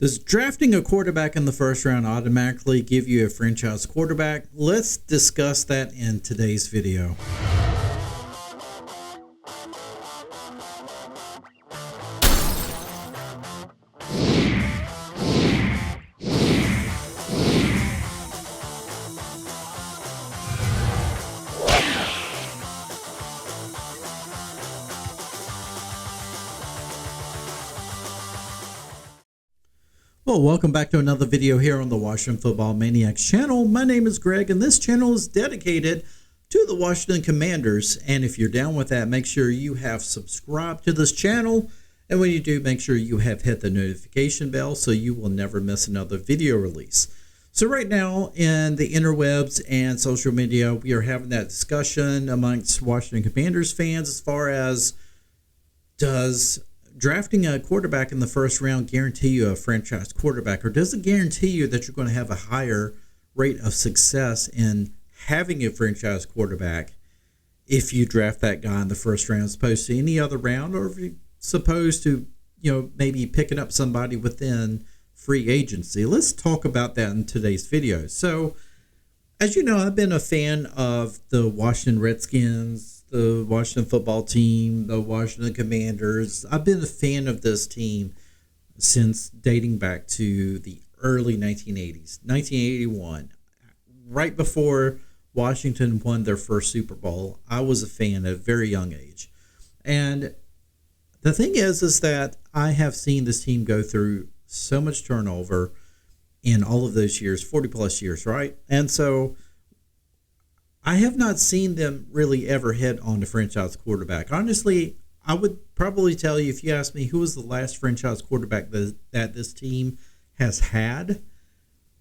Does drafting a quarterback in the first round automatically give you a franchise quarterback? Let's discuss that in today's video. Well, welcome back to another video here on the Washington Football Maniacs channel. My name is Greg, and this channel is dedicated to the Washington Commanders. And if you're down with that, make sure you have subscribed to this channel. And when you do, make sure you have hit the notification bell so you will never miss another video release. So right now in the interwebs and social media, we are having that discussion amongst Washington Commanders fans as far as does drafting a quarterback in the first round guarantee you a franchise quarterback, or does it guarantee you that you're going to have a higher rate of success in having a franchise quarterback if you draft that guy in the first round as opposed to any other round, or if you're supposed to, maybe picking up somebody within free agency? Let's talk about that in today's video. So, as you know, I've been a fan of the Washington Redskins, the Washington football team, the Washington Commanders. I've been a fan of this team since dating back to the early 1980s, 1981. Right before Washington won their first Super Bowl, I was a fan at a very young age. And the thing is that I have seen this team go through so much turnover in all of those years, 40 plus years, right? And so I have not seen them really ever hit on the franchise quarterback. Honestly, I would probably tell you, if you asked me who was the last franchise quarterback that this team has had,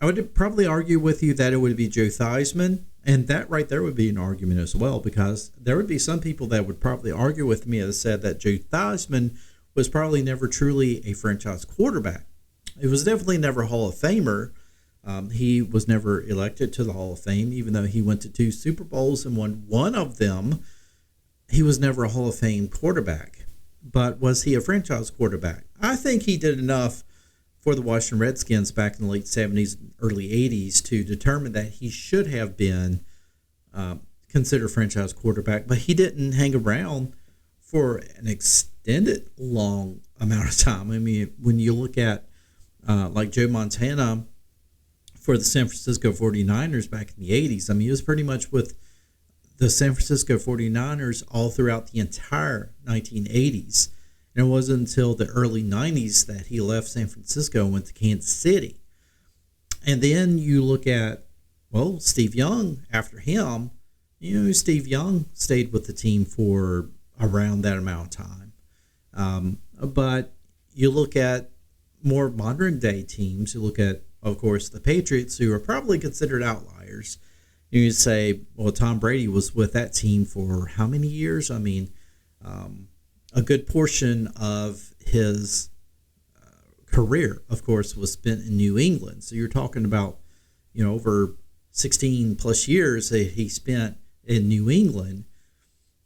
I would probably argue with you that it would be Joe Theismann. And that right there would be an argument as well, because there would be some people that would probably argue with me that said that Joe Theismann was probably never truly a franchise quarterback. It was definitely never a Hall of Famer. He was never elected to the Hall of Fame, even though he went to 2 Super Bowls and won one of them. He was never a Hall of Fame quarterback. But was he a franchise quarterback? I think he did enough for the Washington Redskins back in the late 70s, early 80s to determine that he should have been considered franchise quarterback. But he didn't hang around for an extended long amount of time. I mean, when you look at like Joe Montana for the San Francisco 49ers back in the 80s. I mean, he was pretty much with the San Francisco 49ers all throughout the entire 1980s. And it wasn't until the early 90s that he left San Francisco and went to Kansas City. And then you look at, well, Steve Young after him. Steve Young stayed with the team for around that amount of time. But you look at more modern day teams, you look at, of course, the Patriots, who are probably considered outliers. You'd say, well, Tom Brady was with that team for how many years? I mean, a good portion of his career, of course, was spent in New England. So you're talking about, over 16 plus years that he spent in New England.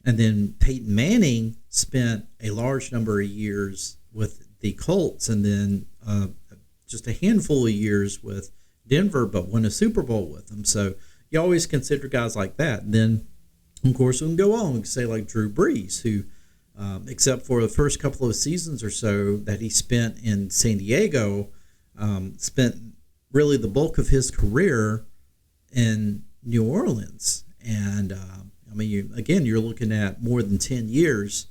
And then Peyton Manning spent a large number of years with the Colts, and then just a handful of years with Denver, but won a Super Bowl with them. So you always consider guys like that. And then, of course, we can go on and say like Drew Brees, who, except for the first couple of seasons or so that he spent in San Diego, spent really the bulk of his career in New Orleans. And, you're looking at more than 10 years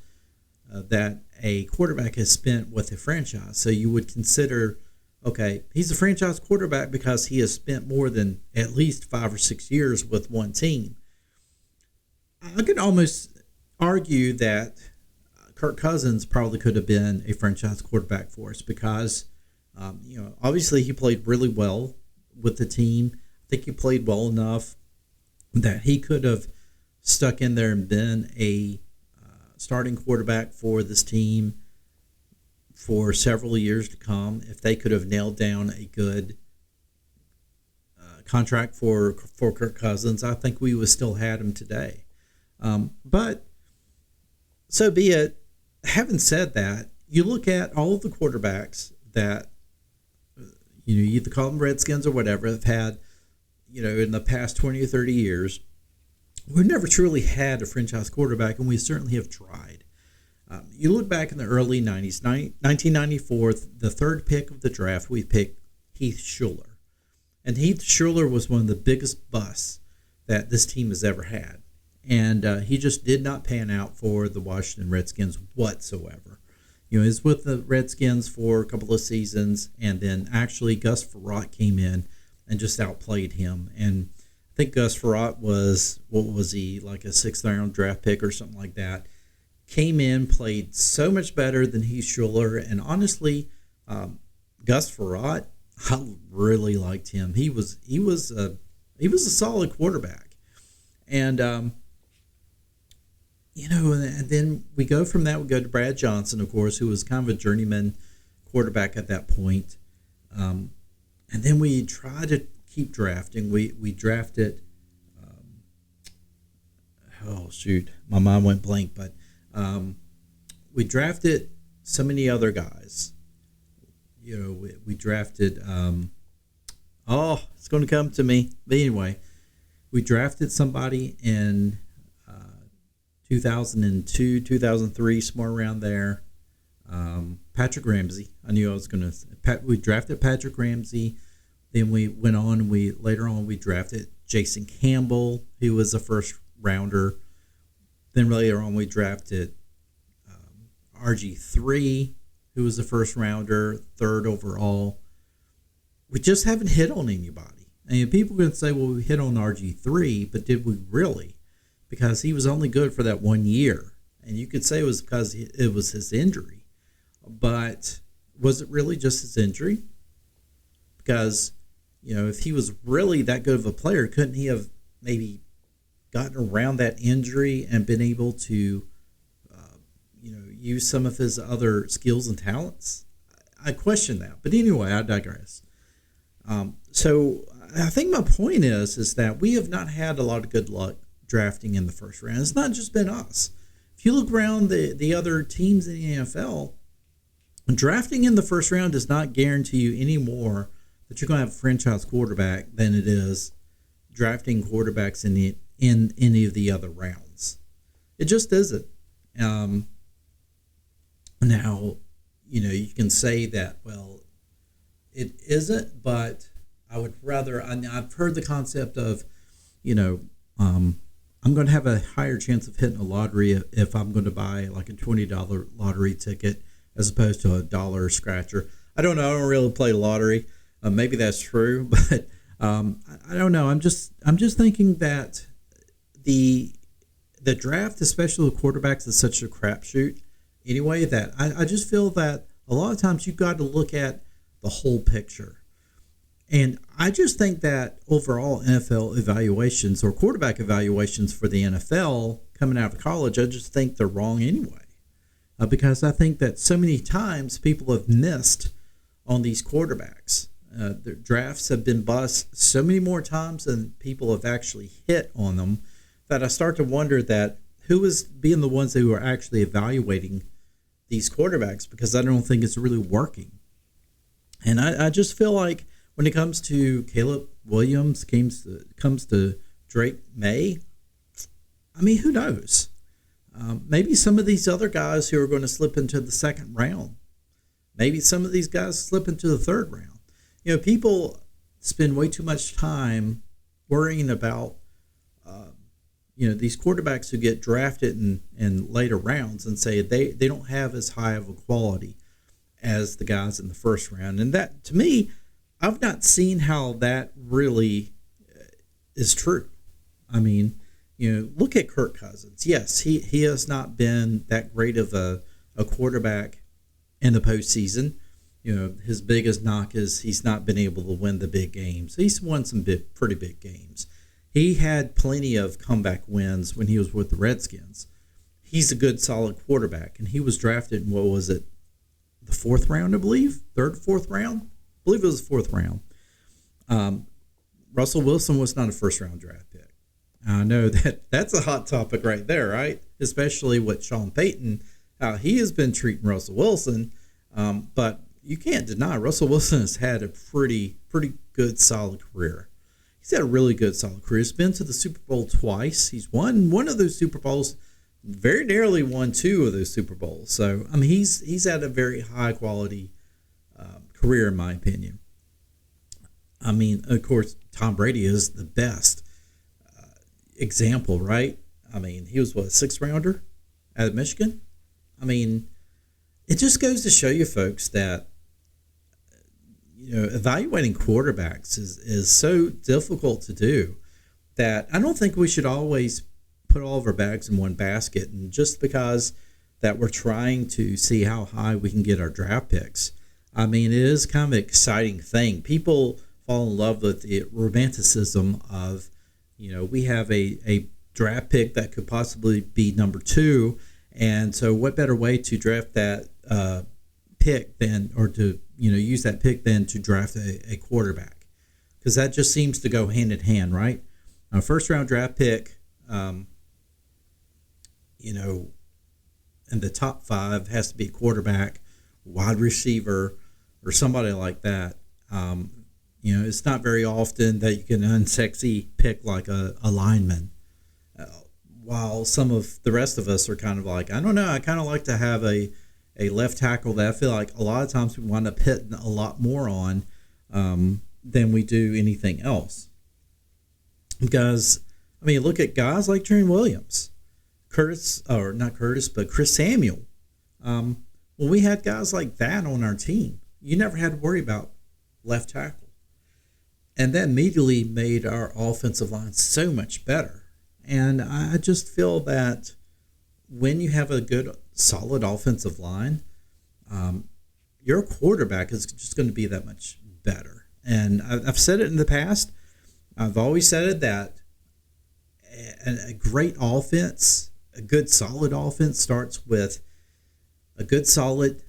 that a quarterback has spent with a franchise. So you would consider, okay, he's a franchise quarterback because he has spent more than at least 5 or 6 years with one team. I could almost argue that Kirk Cousins probably could have been a franchise quarterback for us because, obviously he played really well with the team. I think he played well enough that he could have stuck in there and been a starting quarterback for this team for several years to come if they could have nailed down a good contract for Kirk Cousins. I think we would still had him today. But so be it. Having said that, you look at all of the quarterbacks that you either call them Redskins or whatever, have had, in the past 20 or 30 years, we've never truly had a franchise quarterback, and we certainly have tried. You look back in the early 90s, 1994, the third pick of the draft, we picked Heath Shuler. And Heath Shuler was one of the biggest busts that this team has ever had. And he just did not pan out for the Washington Redskins whatsoever. He was with the Redskins for a couple of seasons, and then actually Gus Frerotte came in and just outplayed him. And I think Gus Frerotte was, like a sixth-round draft pick or something like that. Came in, played so much better than Heath Shuler, and honestly, Gus Frerotte, I really liked him. He was a solid quarterback, and and then we go from that. We go to Brad Johnson, of course, who was kind of a journeyman quarterback at that point. And then we try to keep drafting. We drafted. My mind went blank, but we drafted so many other guys. We drafted. It's going to come to me. But anyway, we drafted somebody in 2002, 2003, somewhere around there. Patrick Ramsey. I knew I was going to. We drafted Patrick Ramsey. Then we went on. Later on we drafted Jason Campbell, who was a first rounder. Then later on we drafted RG3, who was a first rounder, third overall. We just haven't hit on anybody. And people are going to say, well, we hit on RG3, but did we really? Because he was only good for that 1 year. And you could say it was because it was his injury. But was it really just his injury? Because, if he was really that good of a player, couldn't he have maybe gotten around that injury and been able to, use some of his other skills and talents? I question that. But anyway, I digress. So I think my point is that we have not had a lot of good luck drafting in the first round. It's not just been us. If you look around the other teams in the NFL, drafting in the first round does not guarantee you any more that you're going to have a franchise quarterback than it is drafting quarterbacks in any of the other rounds. It just isn't. Now, you can say that, well, it isn't, but I would rather, I've heard the concept of, I'm going to have a higher chance of hitting a lottery if I'm going to buy like a $20 lottery ticket as opposed to a dollar scratcher. I don't know. I don't really play lottery. Maybe that's true, but I don't know. I'm just thinking that the draft, especially with quarterbacks, is such a crapshoot anyway, that I just feel that a lot of times you've got to look at the whole picture. And I just think that overall NFL evaluations or quarterback evaluations for the NFL coming out of college, I just think they're wrong anyway. Because I think that so many times people have missed on these quarterbacks. Their drafts have been bust so many more times than people have actually hit on them, that I start to wonder that who is being the ones who are actually evaluating these quarterbacks, because I don't think it's really working. And I just feel like when it comes to Caleb Williams, comes to Drake May, I mean, who knows? Maybe some of these other guys who are going to slip into the second round, maybe some of these guys slip into the third round. People spend way too much time worrying about, these quarterbacks who get drafted in later rounds and say they don't have as high of a quality as the guys in the first round. And that, to me, I've not seen how that really is true. I mean, look at Kirk Cousins. Yes, he has not been that great of a quarterback in the postseason. His biggest knock is he's not been able to win the big games. He's won some pretty big games. He had plenty of comeback wins when he was with the Redskins. He's a good, solid quarterback, and he was drafted in, what was it, the fourth round, I believe? Fourth round? I believe it was the fourth round. Russell Wilson was not a first-round draft pick. I know that's a hot topic right there, right? Especially with Sean Payton, how he has been treating Russell Wilson. But, you can't deny Russell Wilson has had a pretty good, solid career. He's had a really good, solid career. He's been to the Super Bowl twice. He's won one of those Super Bowls, very nearly won two of those Super Bowls. So, I mean, he's had a very high quality career, in my opinion. I mean, of course, Tom Brady is the best example, right? I mean, he was, what, a sixth rounder out of Michigan? I mean, it just goes to show you, folks, that evaluating quarterbacks is so difficult to do that I don't think we should always put all of our bags in one basket. And just because that we're trying to see how high we can get our draft picks, I mean, it is kind of an exciting thing. People fall in love with the romanticism of, we have a draft pick that could possibly be number 2. And so what better way to draft that pick than, or to, use that pick than to draft a quarterback? Because that just seems to go hand in hand, right? A first round draft pick, in the top 5 has to be a quarterback, wide receiver, or somebody like that. It's not very often that you can unsexy pick like a lineman. While some of the rest of us are kind of like, I don't know, I kind of like to have a left tackle that I feel like a lot of times we wind up hitting a lot more on than we do anything else. Because, I mean, look at guys like Trent Williams, Chris Samuel. When we had guys like that on our team, you never had to worry about left tackle. And that immediately made our offensive line so much better. And I just feel that when you have a good, solid offensive line, your quarterback is just going to be that much better. And I've said it in the past. I've always said it that a great offense, a good, solid offense starts with a good, solid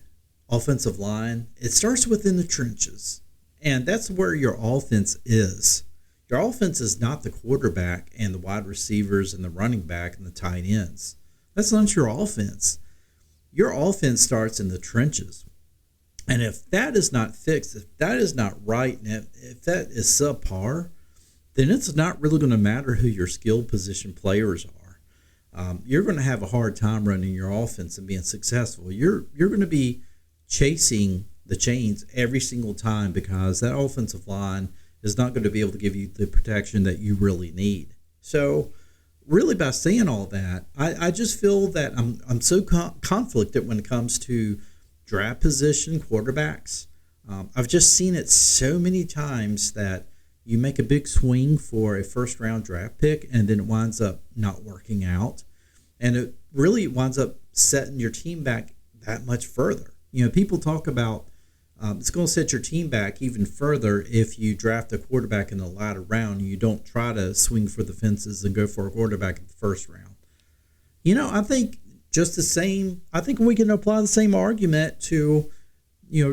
offensive line. It starts within the trenches. And that's where your offense is. Your offense is not the quarterback and the wide receivers and the running back and the tight ends. That's not your offense. Your offense starts in the trenches. And if that is not fixed, if that is not right, and if that is subpar, then it's not really going to matter who your skilled position players are. You're going to have a hard time running your offense and being successful. You're going to be chasing the chains every single time because that offensive line is not going to be able to give you the protection that you really need. So really, by saying all that, I just feel that I'm so conflicted when it comes to draft position quarterbacks. I've just seen it so many times that you make a big swing for a first round draft pick and then it winds up not working out. And it really winds up setting your team back that much further. People talk about it's going to set your team back even further if you draft a quarterback in the latter round and you don't try to swing for the fences and go for a quarterback in the first round. I think I think we can apply the same argument to,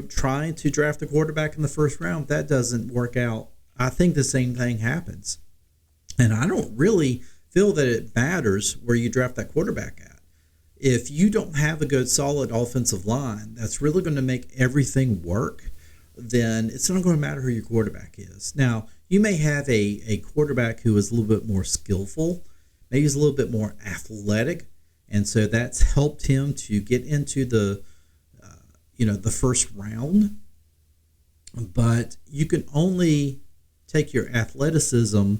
trying to draft a quarterback in the first round. That doesn't work out. I think the same thing happens. And I don't really feel that it matters where you draft that quarterback at. If you don't have a good, solid offensive line that's really going to make everything work, then it's not going to matter who your quarterback is. Now, you may have a quarterback who is a little bit more skillful, maybe he's a little bit more athletic, and so that's helped him to get into the first round. But you can only take your athleticism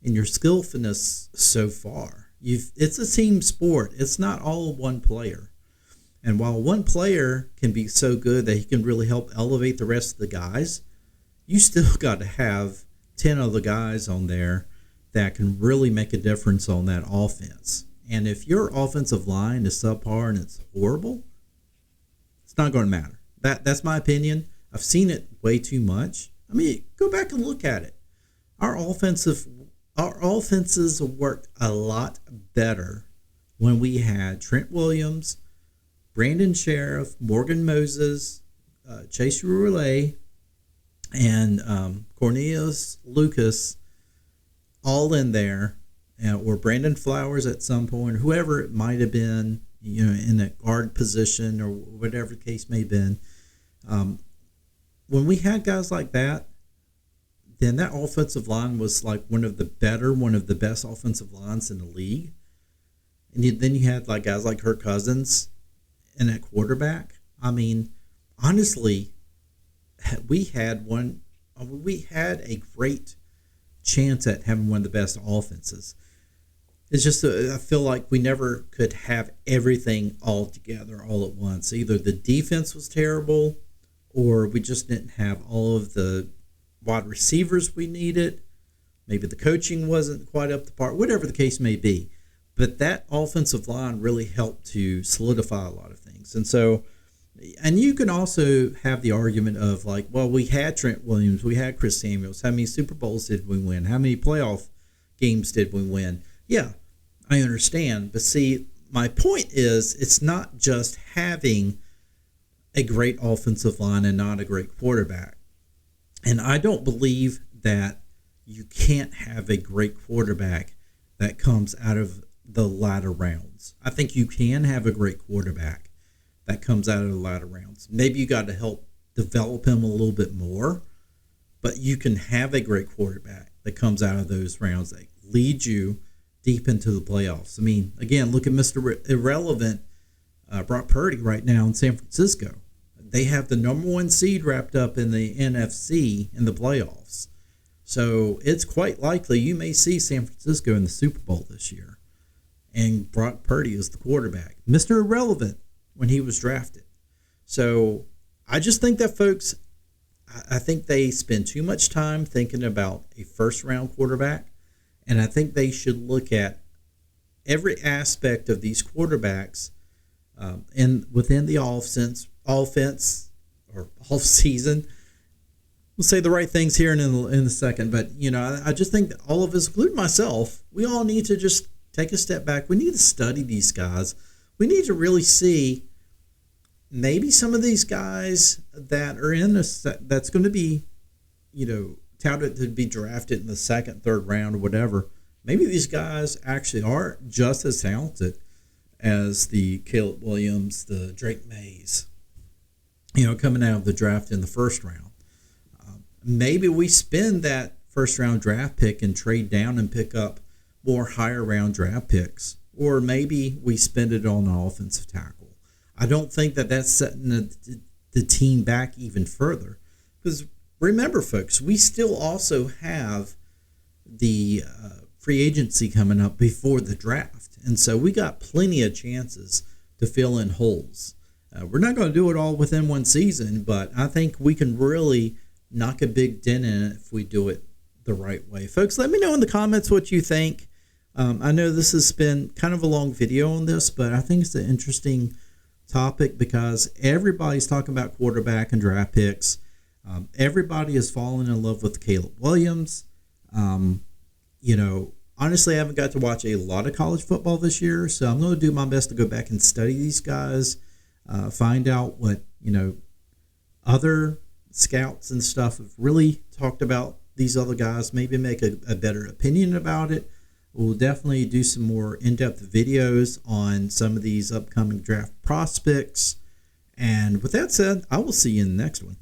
and your skillfulness so far. It's a team sport. It's not all one player. And while one player can be so good that he can really help elevate the rest of the guys, you still got to have 10 other guys on there that can really make a difference on that offense. And if your offensive line is subpar and it's horrible, it's not going to matter. That's my opinion. I've seen it way too much. I mean, go back and look at it. Our offenses worked a lot better when we had Trent Williams, Brandon Sheriff, Morgan Moses, Chase Roullet, and Cornelius Lucas all in there, or Brandon Flowers at some point, whoever it might have been, in a guard position or whatever the case may have been. when we had guys like that, then that offensive line was like one of the best offensive lines in the league. And then you had like guys like Kirk Cousins and that quarterback. I mean, honestly, we had a great chance at having one of the best offenses. It's just I feel like we never could have everything all together all at once. Either the defense was terrible, or we just didn't have all of the wide receivers we needed. Maybe the coaching wasn't quite up to par, whatever the case may be. But that offensive line really helped to solidify a lot of things. And so, and you can also have the argument of like, well, we had Trent Williams, we had Chris Samuels. How many Super Bowls did we win? How many playoff games did we win? Yeah, I understand. But see, my point is it's not just having a great offensive line and not a great quarterback. And I don't believe that you can't have a great quarterback that comes out of the latter rounds. I think you can have a great quarterback that comes out of the latter rounds. Maybe you got to help develop him a little bit more, but you can have a great quarterback that comes out of those rounds that leads you deep into the playoffs. I mean, again, look at Mr. Irrelevant, Brock Purdy right now in San Francisco. They have the number 1 seed wrapped up in the NFC in the playoffs. So it's quite likely you may see San Francisco in the Super Bowl this year. And Brock Purdy is the quarterback. Mr. Irrelevant when he was drafted. So I just think that folks, I think they spend too much time thinking about a first-round quarterback. And I think they should look at every aspect of these quarterbacks within the offense or off season. We'll say the right things here in a second, but I just think that all of us, including myself, we all need to just take a step back. We need to study these guys. We need to really see maybe some of these guys that are that's going to be, touted to be drafted in the second, third round or whatever. Maybe these guys actually are just as talented as the Caleb Williams, the Drake Mays, coming out of the draft in the first round. Maybe we spend that first round draft pick and trade down and pick up more higher round draft picks. Or maybe we spend it on an offensive tackle. I don't think that that's setting the team back even further. Because remember, folks, we still also have the free agency coming up before the draft. And so we got plenty of chances to fill in holes. We're not going to do it all within one season, but I think we can really knock a big dent in it if we do it the right way. Folks, let me know in the comments what you think. I know this has been kind of a long video on this, but I think it's an interesting topic because everybody's talking about quarterback and draft picks. Everybody is falling in love with Caleb Williams. Honestly, I haven't got to watch a lot of college football this year, so I'm going to do my best to go back and study these guys, find out what, other scouts and stuff have really talked about these other guys, maybe make a better opinion about it. We'll definitely do some more in-depth videos on some of these upcoming draft prospects. And with that said, I will see you in the next one.